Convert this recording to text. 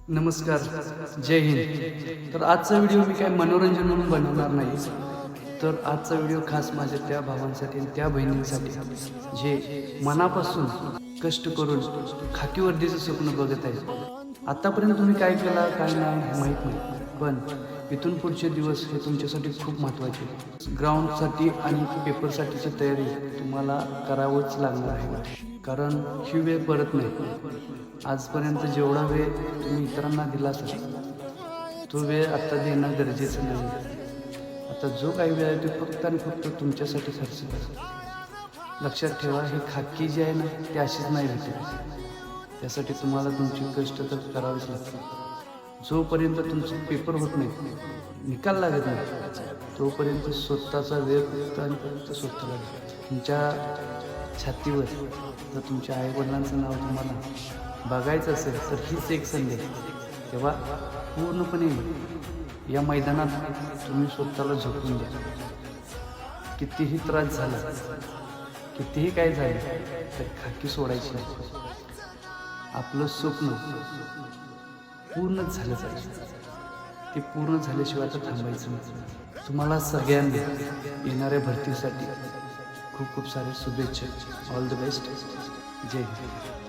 नमस्कार, जय हिंद. तर आजचा व्हिडिओ मी काय मनोरंजन म्हणून बनवणार नाही. तर आजचा व्हिडिओ खास माझ्या त्या भावांसाठी आणि त्या बहिणींसाठी जे मनापासून कष्ट करून खाकी वर्दीचं स्वप्न बघत आहेत. आतापर्यंत तुम्ही काय केला काय नाही हे माहीत नाही, पण इथून पुढचे दिवस हे तुमच्यासाठी खूप महत्त्वाचे. ग्राउंडसाठी आणि पेपरसाठीची तयारी तुम्हाला करावंच लागणार आहे, कारण ही वेळ परत नाही. आजपर्यंत जेवढा वेळ तुम्ही इतरांना दिला असेल तो वेळ आत्ता देणं गरजेचं नाही. आता जो काही वेळ आहे तो फक्त आणि फक्त तुमच्यासाठी खर्च करा. लक्षात ठेवा, ही खाकी जी आहे ना ती अशीच नाही भेटत. त्यासाठी तुम्हाला तुमचे कष्ट तर करावेच लागतात. जोपर्यंत तुमचे पेपर होत नाही, निकाल लागत नाही, तोपर्यंत स्वतःचा वेळ फक्त आणि फक्त स्वतःला तुमच्या छातीवर जर तुमच्या आईवडिलांचं नाव तुम्हाला बघायचं असेल तर हीच एक संधी आहे. तेव्हा पूर्णपणे या मैदानात तुम्ही स्वतःला झोपून द्या. कितीही त्रास झाला, कितीही काय झालं तर खाकी सोडायची नाही. आपलं स्वप्न पूर्ण झालं पाहिजे. ते पूर्ण झाल्याशिवाय आता थांबायचं नाही. तुम्हाला सगळ्यांना येणाऱ्या भरतीसाठी खूप खूप सारे शुभेच्छा. All the best. जय हिंद.